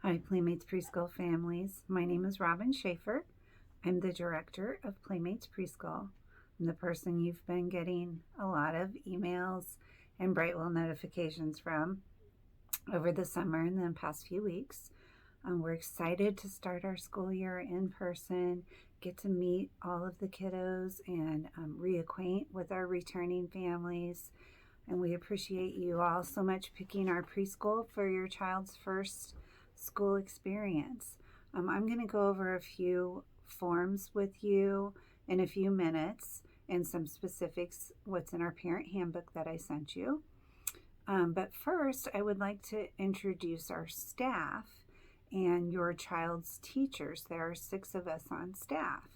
Hi, Playmates Preschool families. My name is Robin Schaefer. I'm the director of Playmates Preschool. I'm the person you've been getting a lot of emails and Brightwell notifications from over the summer and the past few weeks. We're excited to start our school year in person, get to meet all of the kiddos and reacquaint with our returning families. And we appreciate you all so much picking our preschool for your child's first school experience. I'm going to go over a few forms with you in a few minutes and some specifics, what's in our parent handbook that I sent you. But first, I would like to introduce our staff and your child's teachers. There are 6 of us on staff.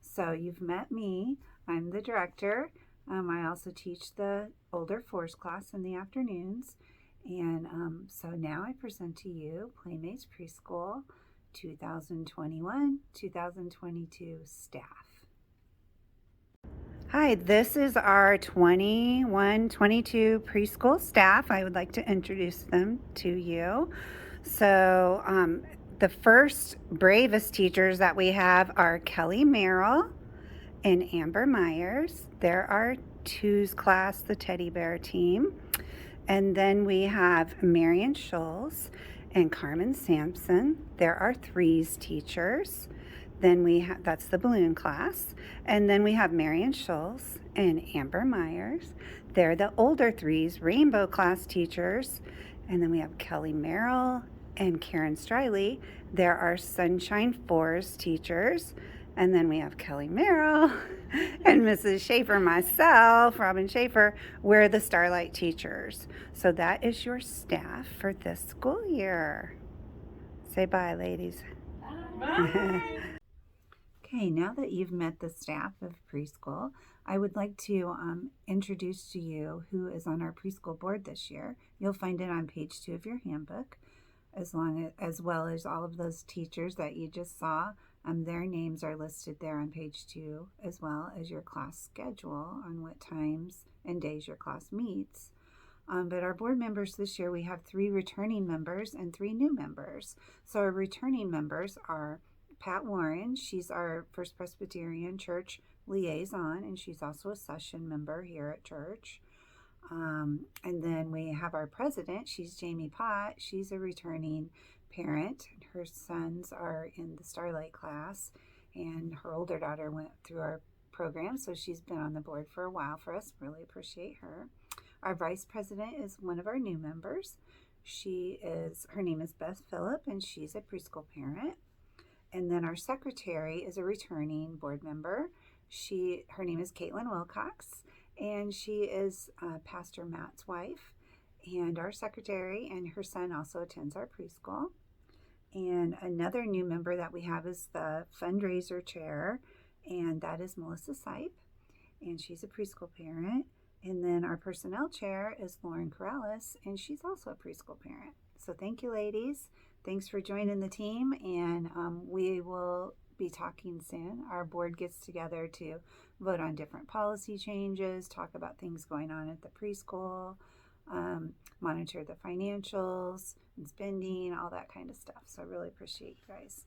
So you've met me. I'm the director. I also teach the older 4s class in the afternoons. And so now I present to you Playmates Preschool 2021-2022 staff. Hi, this is our 21-22 preschool staff. I would like to introduce them to you. So the first bravest teachers that we have are Kelly Merrill and Amber Myers. They're our 2s class, the teddy bear team. And then we have Marion Scholes and Carmen Sampson. They're our 3s teachers. Then we have, that's the balloon class. And then we have Marion Scholes and Amber Myers. They're the older 3s, rainbow class teachers. And then we have Kelly Merrill and Karen Striley. They're our Sunshine 4s teachers. And then we have Kelly Merrill and Mrs. Schaefer, myself, Robin Schaefer. We're the Starlight teachers. So that is your staff for this school year. Say bye, ladies. Bye. Okay, now that you've met the staff of preschool, I would like to introduce to you who is on our preschool board this year. You'll find it on page 2 of your handbook, as well as all of those teachers that you just saw. Their names are listed there on page 2, as well as your class schedule on what times and days your class meets. But our board members this year, we have 3 returning members and 3 new members. So our returning members are Pat Warren. She's our First Presbyterian Church liaison, and she's also a session member here at church. And then we have our president. She's Jamie Pott. She's a returning parent. Her sons are in the Starlight class, and her older daughter went through our program, so she's been on the board for a while for us. Really appreciate her. Our vice president is one of our new members. Her name is Beth Phillip, and she's a preschool parent. And then our secretary is a returning board member. Her name is Caitlin Wilcox, and she is Pastor Matt's wife and our secretary, and her son also attends our preschool. And another new member that we have is the fundraiser chair, and that is Melissa Sipe, and she's a preschool parent. And then our personnel chair is Lauren Corrales, and she's also a preschool parent. So thank you, ladies. Thanks for joining the team, and we will be talking soon. Our board gets together to vote on different policy changes, talk about things going on at the preschool, monitor the financials and spending, all that kind of stuff. So I really appreciate you guys.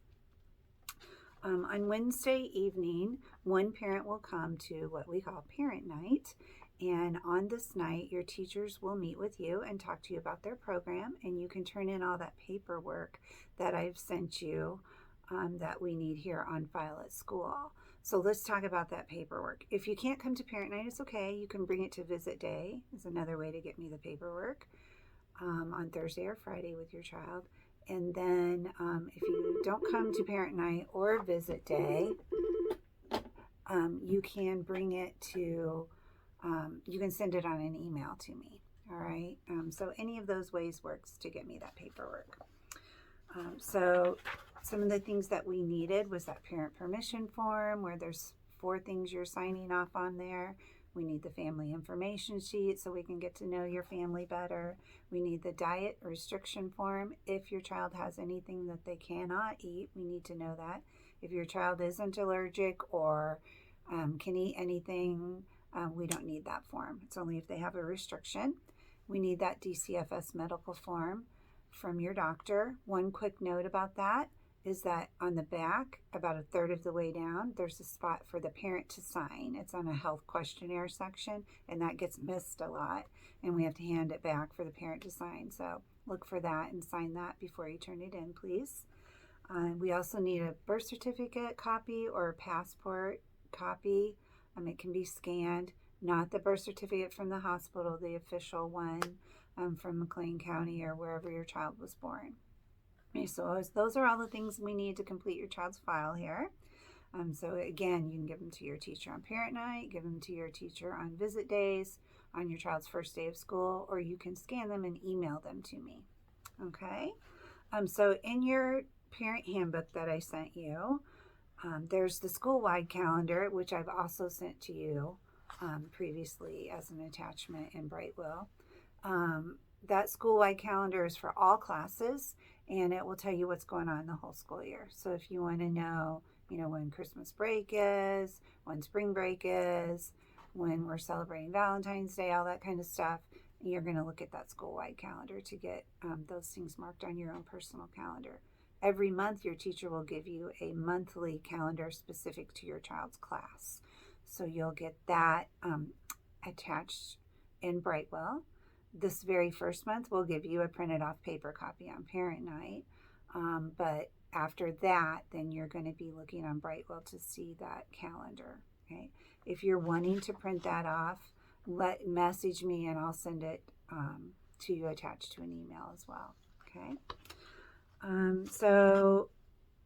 On Wednesday evening, one parent will come to what we call parent night. And on this night, your teachers will meet with you and talk to you about their program, and you can turn in all that paperwork that I've sent you that we need here on file at school. So let's talk about that paperwork. If you can't come to parent night, it's okay. You can bring it to visit day is another way to get me the paperwork on Thursday or Friday with your child. And then if you don't come to parent night or visit day, you can bring it to you can send it on an email to me. All right. So any of those ways works to get me that paperwork. So some of the things that we needed was that parent permission form where there's 4 things you're signing off on there. We need the family information sheet so we can get to know your family better. We need the diet restriction form. If your child has anything that they cannot eat, we need to know that. If your child isn't allergic or can eat anything, we don't need that form. It's only if they have a restriction. We need that DCFS medical form from your doctor. One quick note about that is that on the back, about a third of the way down, there's a spot for the parent to sign. It's on a health questionnaire section, and that gets missed a lot, and we have to hand it back for the parent to sign. So look for that and sign that before you turn it in, please. We also need a birth certificate copy or a passport copy. It can be scanned, not the birth certificate from the hospital, the official one from McLean County or wherever your child was born. Okay, so those are all the things we need to complete your child's file here. So again, you can give them to your teacher on parent night, give them to your teacher on visit days, on your child's first day of school, or you can scan them and email them to me. Okay, so in your parent handbook that I sent you, there's the school-wide calendar, which I've also sent to you previously as an attachment in Brightwell. That school-wide calendar is for all classes, and it will tell you what's going on the whole school year. So if you want to know, when Christmas break is, when spring break is, when we're celebrating Valentine's Day, all that kind of stuff, you're going to look at that school-wide calendar to get those things marked on your own personal calendar. Every month, your teacher will give you a monthly calendar specific to your child's class. So you'll get that attached in Brightwell. This very first month, we'll give you a printed off paper copy on parent night. But after that, then you're going to be looking on Brightwell to see that calendar. Okay. If you're wanting to print that off, message me and I'll send it to you attached to an email as well. Okay. So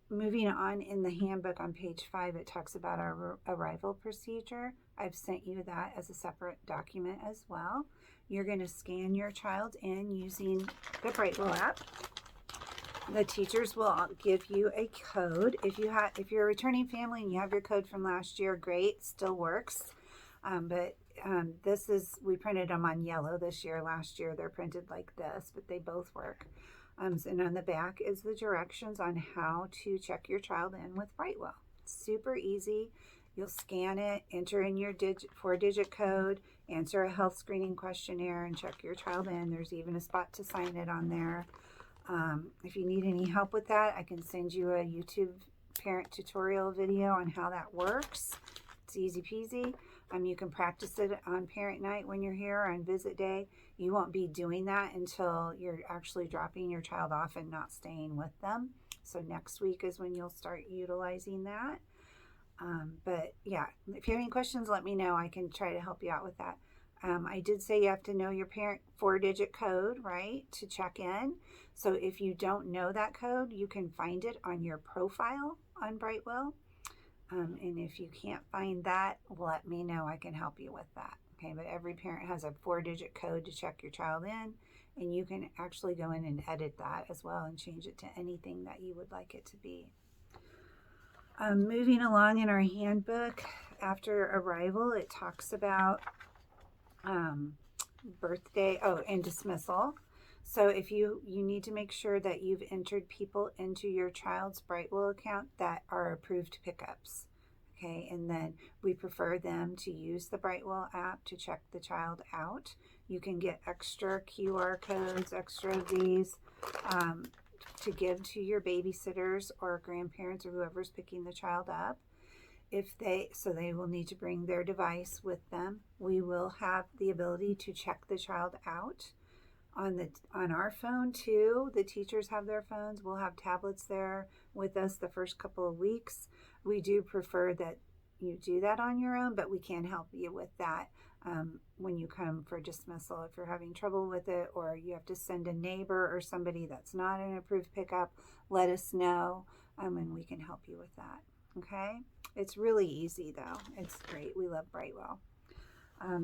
moving on in the handbook on page 5, it talks about our arrival procedure. I've sent you that as a separate document as well. You're going to scan your child in using the Brightwell app. The teachers will give you a code. If you're a returning family and you have your code from last year, great, still works. We printed them on yellow this year. Last year they're printed like this, but they both work. And on the back is the directions on how to check your child in with Brightwell. Super easy. You'll scan it, enter in your 4-digit code, answer a health screening questionnaire, and check your child in. There's even a spot to sign it on there. If you need any help with that, I can send you a YouTube parent tutorial video on how that works. It's easy peasy. You can practice it on parent night when you're here on visit day. You won't be doing that until you're actually dropping your child off and not staying with them. So next week is when you'll start utilizing that. But yeah, if you have any questions, let me know. I can try to help you out with that. I did say you have to know your parent 4-digit code, right, to check in. So if you don't know that code, you can find it on your profile on Brightwell. And if you can't find that, let me know. I can help you with that. Okay, but every parent has a 4-digit code to check your child in, and you can actually go in and edit that as well and change it to anything that you would like it to be. Moving along in our handbook, after arrival, it talks about birthday, and dismissal. So if you need to make sure that you've entered people into your child's Brightwell account that are approved pickups. Okay, and then we prefer them to use the Brightwell app to check the child out. You can get extra QR codes, extra of these to give to your babysitters or grandparents or whoever's picking the child up. So they will need to bring their device with them. We will have the ability to check the child out on our phone too. The teachers have their phones. We'll have tablets there with us the first couple of weeks. We do prefer that you do that on your own, but we can help you with that when you come for dismissal. If you're having trouble with it or you have to send a neighbor or somebody that's not an approved pickup, let us know and we can help you with that. Okay? It's really easy though. It's great. We love Brightwell.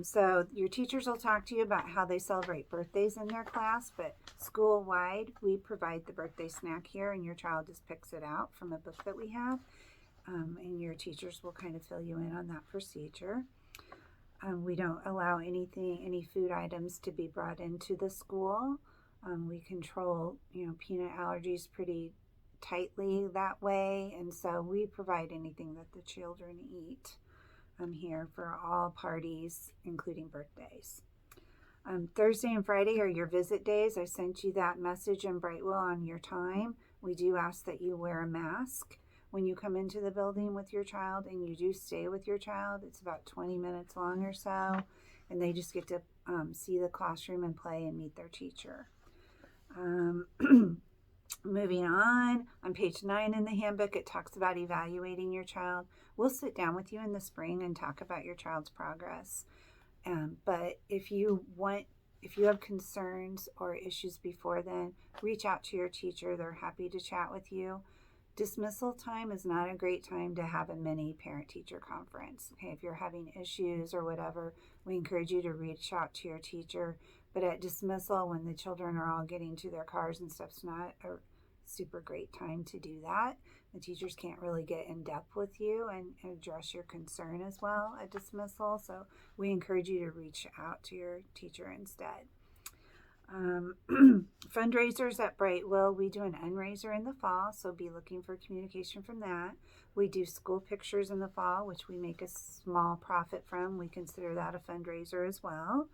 So your teachers will talk to you about how they celebrate birthdays in their class, but school-wide, we provide the birthday snack here, and your child just picks it out from a book that we have, and your teachers will kind of fill you in on that procedure. We don't allow any food items to be brought into the school. We control, peanut allergies pretty tightly that way, and so we provide anything that the children eat. I'm here for all parties, including birthdays. Thursday and Friday are your visit days. I sent you that message in Brightwell on your time. We do ask that you wear a mask when you come into the building with your child, and you do stay with your child. It's about 20 minutes long or so, and they just get to see the classroom and play and meet their teacher. Moving on page 9 in the handbook, it talks about evaluating your child. We'll sit down with you in the spring and talk about your child's progress. But if you have concerns or issues before then, reach out to your teacher. They're happy to chat with you. Dismissal time is not a great time to have a mini parent-teacher conference. Okay, if you're having issues or whatever, we encourage you to reach out to your teacher. But at dismissal, when the children are all getting to their cars and stuff, it's not a super great time to do that. The teachers can't really get in depth with you and address your concern as well at dismissal. So we encourage you to reach out to your teacher instead. Fundraisers at Brightwell, we do an unraiser in the fall, so be looking for communication from that. We do school pictures in the fall, which we make a small profit from. We consider that a fundraiser as well.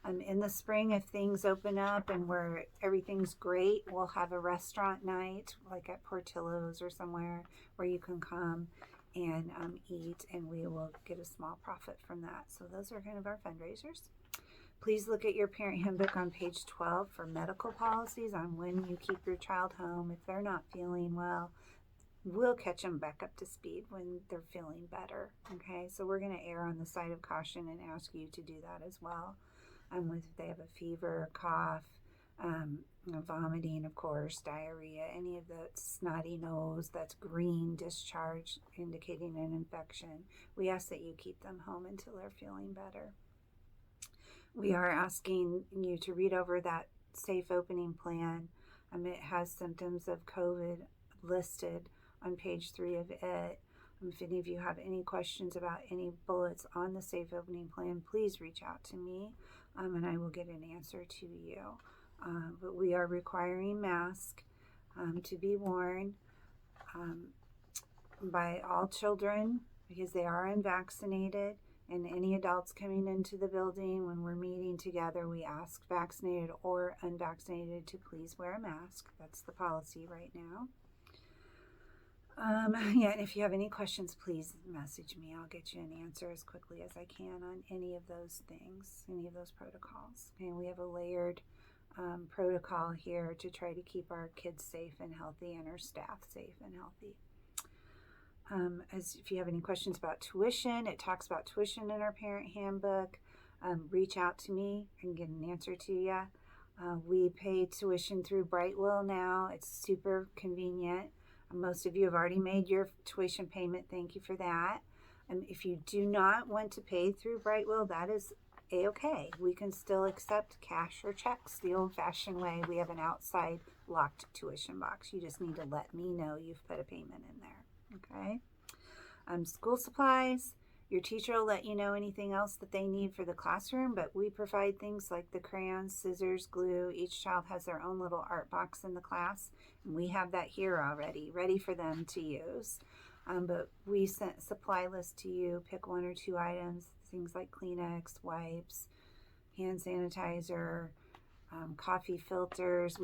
In the spring, if things open up and where everything's great, we'll have a restaurant night, like at Portillo's or somewhere, where you can come and eat, and we will get a small profit from that. So those are kind of our fundraisers. Please look at your parent handbook on page 12 for medical policies on when you keep your child home. If they're not feeling well, we'll catch them back up to speed when they're feeling better. Okay, so we're going to err on the side of caution and ask you to do that as well. If they have a fever, cough, vomiting, of course, diarrhea, any of the snotty nose, that's green discharge indicating an infection, we ask that you keep them home until they're feeling better. We are asking you to read over that safe opening plan. It has symptoms of COVID listed on page 3 of it. If any of you have any questions about any bullets on the safe opening plan, please reach out to me, and I will get an answer to you. But we are requiring masks to be worn by all children because they are unvaccinated, and any adults coming into the building when we're meeting together, we ask vaccinated or unvaccinated to please wear a mask. That's the policy right now. And if you have any questions, please message me. I'll get you an answer as quickly as I can on any of those things, any of those protocols. And we have a layered protocol here to try to keep our kids safe and healthy and our staff safe and healthy. As if you have any questions about tuition, it talks about tuition in our parent handbook. Reach out to me and get an answer to you. We pay tuition through Brightwell now. It's super convenient. Most of you have already made your tuition payment. Thank you for that. If you do not want to pay through Brightwell, that is a-okay. We can still accept cash or checks the old-fashioned way. We have an outside locked tuition box. You just need to let me know you've put a payment in there. Okay. School supplies. Your teacher will let you know anything else that they need for the classroom, but we provide things like the crayons, scissors, glue. Each child has their own little art box in the class, and we have that here already, ready for them to use. But we sent a supply list to you. Pick 1 or 2 items, things like Kleenex, wipes, hand sanitizer, coffee filters.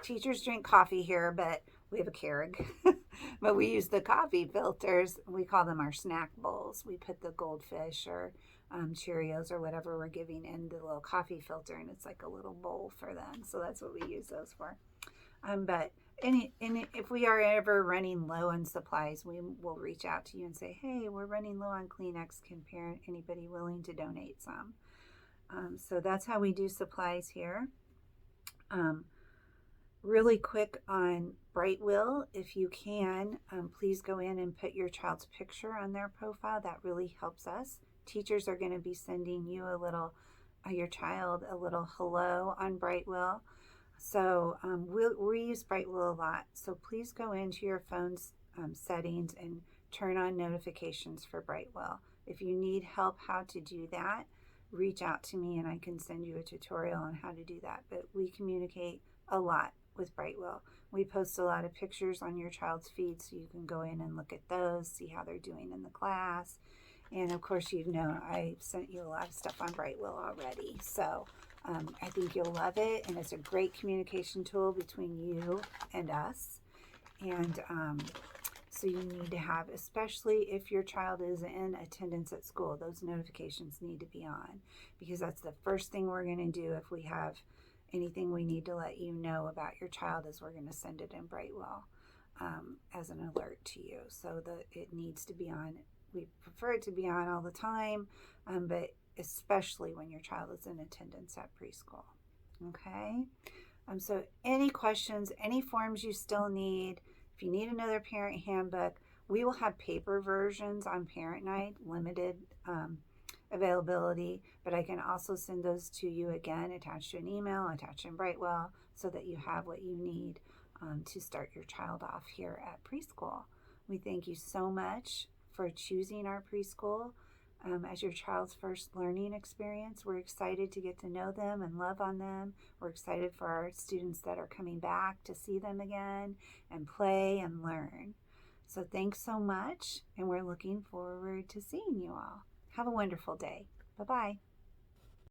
Teachers drink coffee here, but we have a Keurig. But we use the coffee filters. We call them our snack bowls. We put the goldfish or Cheerios or whatever we're giving in the little coffee filter, and it's like a little bowl for them. So that's what we use those for. But if we are ever running low on supplies, we will reach out to you and say, hey, we're running low on Kleenex. Can anybody willing to donate some? So that's how we do supplies here. Really quick on Brightwell, if you can, please go in and put your child's picture on their profile. That really helps us. Teachers are going to be sending you your child a little hello on Brightwell. So we use Brightwell a lot. So please go into your phone's settings and turn on notifications for Brightwell. If you need help how to do that, reach out to me and I can send you a tutorial on how to do that. But we communicate a lot with Brightwell. We post a lot of pictures on your child's feed, so you can go in and look at those, see how they're doing in the class. And of course, I sent you a lot of stuff on Brightwell already. So I think you'll love it, and it's a great communication tool between you and us. And so you need to have, especially if your child is in attendance at school, those notifications need to be on, because that's the first thing we're going to do if we have anything we need to let you know about your child, is we're going to send it in Brightwell as an alert to you. So it needs to be on. We prefer it to be on all the time, but especially when your child is in attendance at preschool. Okay? So any questions, any forms you still need, if you need another parent handbook, we will have paper versions on parent night, limited availability, but I can also send those to you again, attached to an email, attached in Brightwell, so that you have what you need to start your child off here at preschool. We thank you so much for choosing our preschool as your child's first learning experience. We're excited to get to know them and love on them. We're excited for our students that are coming back to see them again and play and learn. So thanks so much, and we're looking forward to seeing you all. Have a wonderful day. Bye-bye.